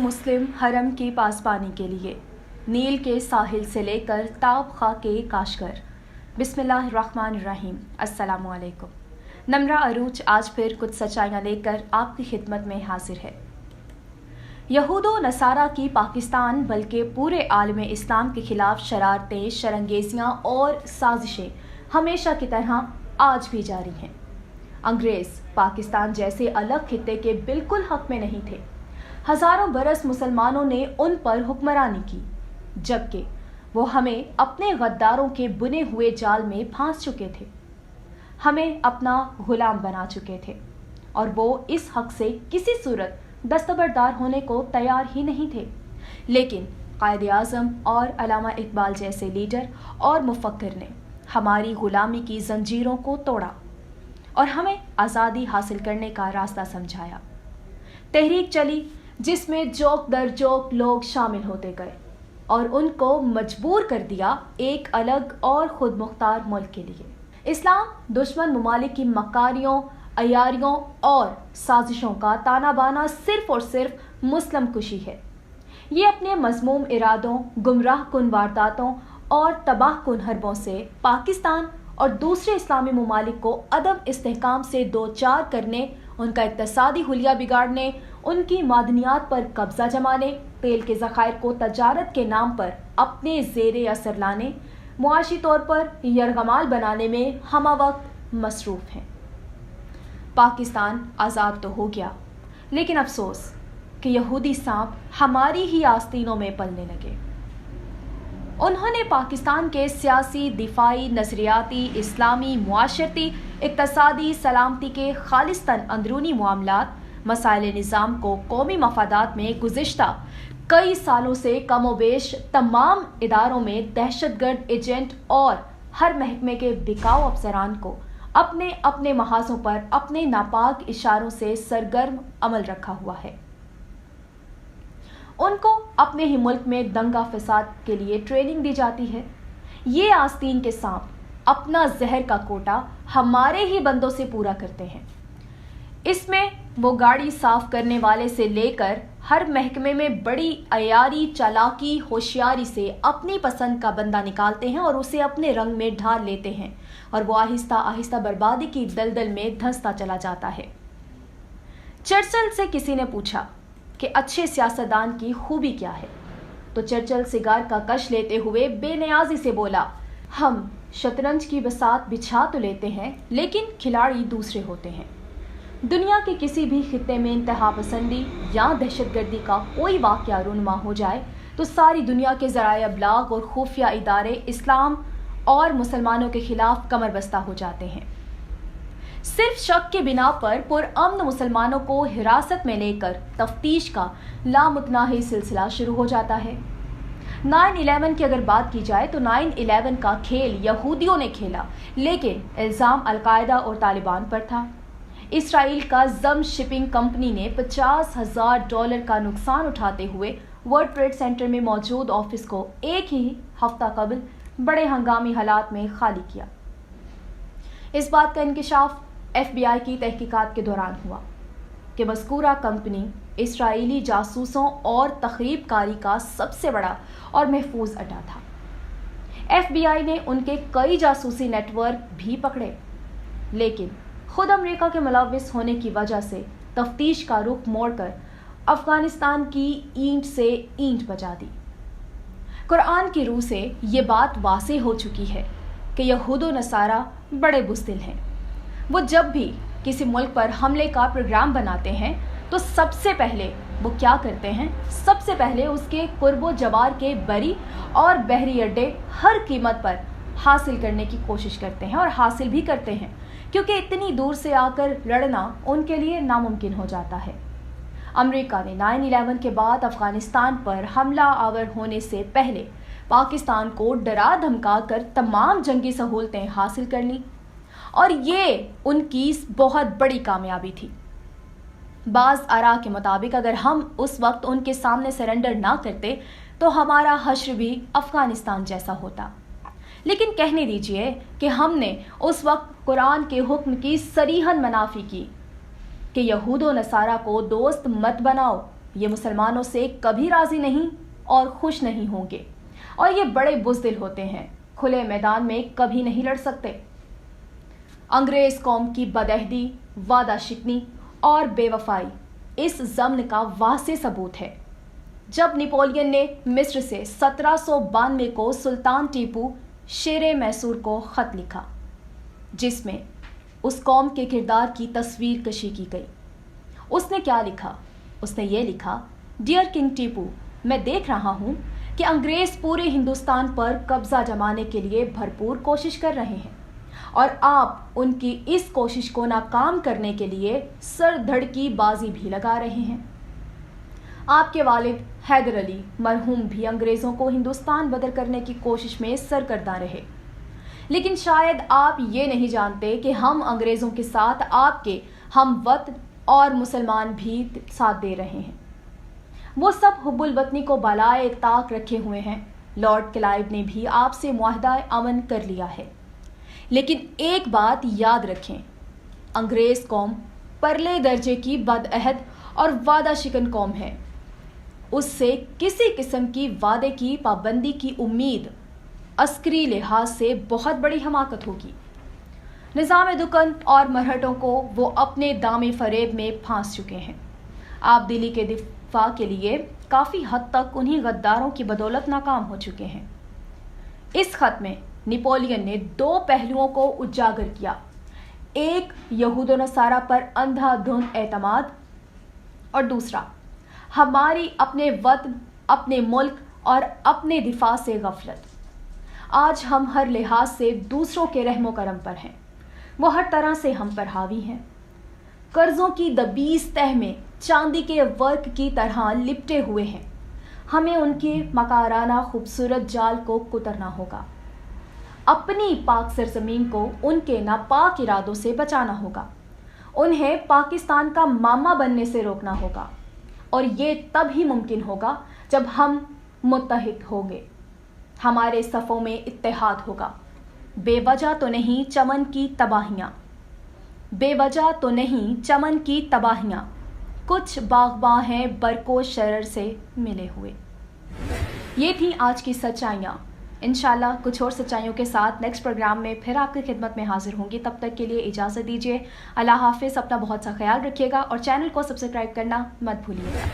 मुस्लिम हरम की पासबानी के लिए नील के साहिल से लेकर ताब खा के काशगर। बिस्मिल्लाहिर्रहमानिर्रहीम। अस्सलामुअलैकुम। नम्रा अरूज आज फिर कुछ सच्चाइयाँ लेकर आपकी खिदमत में हाजिर है। यहूदो नसारा की पाकिस्तान बल्कि पूरे आलम इस्लाम के खिलाफ शरारतें, शरंगेजियाँ और साजिशें हमेशा की तरह आज भी जारी हैं। अंग्रेज़ पाकिस्तान जैसे अलग खित्ते के बिल्कुल हक में नहीं थे। हजारों बरस मुसलमानों ने उन पर हुक्मरानी की, जबकि वो हमें अपने गद्दारों के बुने हुए जाल में फांस चुके थे, हमें अपना गुलाम बना चुके थे और वो इस हक से किसी सूरत दस्तबरदार होने को तैयार ही नहीं थे। लेकिन कायद आज़म और अल्लामा इकबाल जैसे लीडर और मुफक्किर ने हमारी गुलामी की जंजीरों को तोड़ा और हमें आज़ादी हासिल करने का रास्ता समझाया। तहरीक चली जिसमें जोक दर जोक लोग शामिल होते गए और उनको मजबूर कर दिया एक अलग और खुद मुख्तार मुल्क के लिए। इस्लाम दुश्मन ममालिक की मकारियों, अयारियों और साजिशों का ताना बाना सिर्फ और सिर्फ मुस्लिम कुशी है। ये अपने मज़मूम इरादों, गुमराह कुन वारदातों और तबाह कुन हरबों से पाकिस्तान और दूसरे इस्लामी ममालिक को अदम इस्तेहकाम से दो चार करने, उनका इक्तसादी हुलिया बिगाड़ने, उनकी मादनियात पर कब्जा जमाने, तेल के ज़खायर को तजारत के नाम पर अपने ज़ेरे असर लाने, मुआशी तौर पर यरगमाल बनाने में हमा वक्त मसरूफ़ हैं। पाकिस्तान आज़ाद तो हो गया, लेकिन अफसोस कि यहूदी सांप हमारी ही आस्तीनों में पलने लगे। उन्होंने पाकिस्तान के सियासी, दिफाई, नज़रियाती, इस्लामी, मुआशरती, इक्तसादी, सलामती के खालिस्तन अंदरूनी मामलात, मसाइल निज़ाम को कौमी मफादात में गुज़िश्ता कई सालों से कमोबेश तमाम इदारों में दहशतगर्द एजेंट और हर महकमे के बिकाऊ अफसरान को अपने अपने महाजों पर अपने नापाक इशारों से सरगर्म अमल रखा हुआ है। उनको अपने ही मुल्क में दंगा फसाद के लिए ट्रेनिंग दी जाती है। ये आस्तीन के सांप अपना जहर का कोटा हमारे ही बंदों से पूरा करते हैं। इसमें वो गाड़ी साफ करने वाले से लेकर हर महकमे में बड़ी अयारी, चालाकी, होशियारी से अपनी पसंद का बंदा निकालते हैं और उसे अपने रंग में ढाल लेते हैं और वो आहिस्ता आहिस्ता बर्बादी की दलदल में धंसता चला जाता है। चर्चिल से किसी ने पूछा कि अच्छे सियासतदान की खूबी क्या है, तो चर्चिल सिगार का कश लेते हुए बेनियाजी से बोला, हम शतरंज की बसात बिछा तो लेते हैं, लेकिन खिलाड़ी दूसरे होते हैं। दुनिया के किसी भी खित्ते में इंतहा पसंदी या दहशतगर्दी का कोई वाक़या रूनुमा हो जाए तो सारी दुनिया के ज़राए अबलाग और खुफिया इदारे इस्लाम और मुसलमानों के खिलाफ कमर बस्ता हो जाते हैं। सिर्फ शक के बिना पर पुरअमन मुसलमानों को हिरासत में लेकर तफ्तीश का लामुतनाही सिलसिला शुरू हो जाता है। 9/11 की अगर बात की जाए तो 9/11 का खेल यहूदियों ने खेला, लेकिन इल्ज़ाम अलकायदा और तालिबान पर था। इसराइल का जम शिपिंग कंपनी ने $50,000 का नुकसान उठाते हुए वर्ल्ड ट्रेड सेंटर में मौजूद ऑफिस को एक ही हफ्ता कबल बड़े हंगामी हालात में खाली किया। इस बात का इंकिशाफ FBI की तहकीकात के दौरान हुआ कि मज़कूरा कंपनी इसराइली जासूसों और तखरीबकारी का सबसे बड़ा और महफूज अड्डा था। FBI ने उनके कई जासूसी नेटवर्क भी पकड़े, लेकिन खुद अमेरिका के मुलविस होने की वजह से तफ्तीश का रुख मोड़कर अफगानिस्तान की ईंट से ईंट बजा दी। कुरान की रूह से ये बात वाज़े हो चुकी है कि यहूदो नसारा बड़े बुज़दिल हैं। वो जब भी किसी मुल्क पर हमले का प्रोग्राम बनाते हैं तो सबसे पहले वो क्या करते हैं, सबसे पहले उसके कुर्बो जवार के बरी और बहरी अड्डे हर कीमत पर हासिल करने की कोशिश करते हैं और हासिल भी करते हैं, क्योंकि इतनी दूर से आकर लड़ना उनके लिए नामुमकिन हो जाता है। अमेरिका ने 9/11 के बाद अफगानिस्तान पर हमला आवर होने से पहले पाकिस्तान को डरा धमका कर तमाम जंगी सहूलतें हासिल कर लीं और ये उनकी बहुत बड़ी कामयाबी थी। बाज़ आरा के मुताबिक अगर हम उस वक्त उनके सामने सरेंडर ना करते तो हमारा हश्र भी अफगानिस्तान जैसा होता। लेकिन कहने दीजिए कि हमने उस वक्त कुरान के हुक्म की सरीहन मनाफी की कि यहूद व नसारा को दोस्त मत बनाओ ये मुसलमानों से कभी राजी नहीं और खुश नहीं होंगे, और ये बड़े बुज़दिल होते हैं, खुले मैदान में कभी नहीं लड़ सकते। अंग्रेज कौम की बदअहदी, वादा शिकनी और बेवफाई इस ज़म्न का वाज़ेह सबूत है। जब नेपोलियन ने मिस्र से 1792 को सुल्तान टीपू शेर मैसूर को ख़त लिखा, जिसमें उस कौम के किरदार की तस्वीर कशी की गई। उसने क्या लिखा? उसने ये लिखा, डियर किंग टीपू, मैं देख रहा हूँ कि अंग्रेज़ पूरे हिंदुस्तान पर कब्ज़ा जमाने के लिए भरपूर कोशिश कर रहे हैं, और आप उनकी इस कोशिश को नाकाम करने के लिए सर धड़ की बाजी भी लगा रहे हैं। आपके वालिद हैदर अली मरहूम भी अंग्रेज़ों को हिंदुस्तान बदर करने की कोशिश में सरगर्दा रहे, लेकिन शायद आप ये नहीं जानते कि हम अंग्रेज़ों के साथ आपके हमवतन और मुसलमान भी साथ दे रहे हैं। वो सब हुब्बुल वतनी को बलाए ताक रखे हुए हैं। लॉर्ड क्लाइव ने भी आपसे मुआहदा अमन कर लिया है, लेकिन एक बात याद रखें, अंग्रेज़ कौम परले दर्जे की बदअहद और वादा शिकन कौम है। उससे किसी किस्म की वादे की पाबंदी की उम्मीद अस्करी लिहाज से बहुत बड़ी हमाकत होगी। निज़ाम दुकन और मरहटों को वो अपने दामे फरेब में फांस चुके हैं। आप दिल्ली के दिफा के लिए काफ़ी हद तक उन्हीं गद्दारों की बदौलत नाकाम हो चुके हैं। इस खत में नेपोलियन ने दो पहलुओं को उजागर किया, एक यहूद व नसारा पर अंधाधुंध एतमाद, और दूसरा हमारी अपने वतन, अपने मुल्क और अपने दिफा से गफलत। आज हम हर लिहाज से दूसरों के रहमो करम पर हैं, वो हर तरह से हम पर हावी हैं। कर्जों की दबीस तह में चांदी के वर्क की तरह लिपटे हुए हैं। हमें उनके मकाराना खूबसूरत जाल को कुतरना होगा। अपनी पाक सरजमीन को उनके नापाक इरादों से बचाना होगा। उन्हें पाकिस्तान का मामा बनने से रोकना होगा, और ये तब ही मुमकिन होगा जब हम मुत्तहिद होंगे, हमारे सफ़ों में इत्तेहाद होगा। बेवजह तो नहीं चमन की तबाहियाँ, बेवजह तो नहीं चमन की तबाहियाँ, कुछ बाग़बां हैं बरको शरर से मिले हुए। ये थी आज की सच्चाइयाँ। इंशाल्लाह कुछ और सच्चाइयों के साथ नेक्स्ट प्रोग्राम में फिर आपकी खिदमत में हाजिर होंगी। तब तक के लिए इजाज़त दीजिए। अल्लाह हाफ़िज़। अपना बहुत सा ख्याल रखिएगा और चैनल को सब्सक्राइब करना मत भूलिएगा।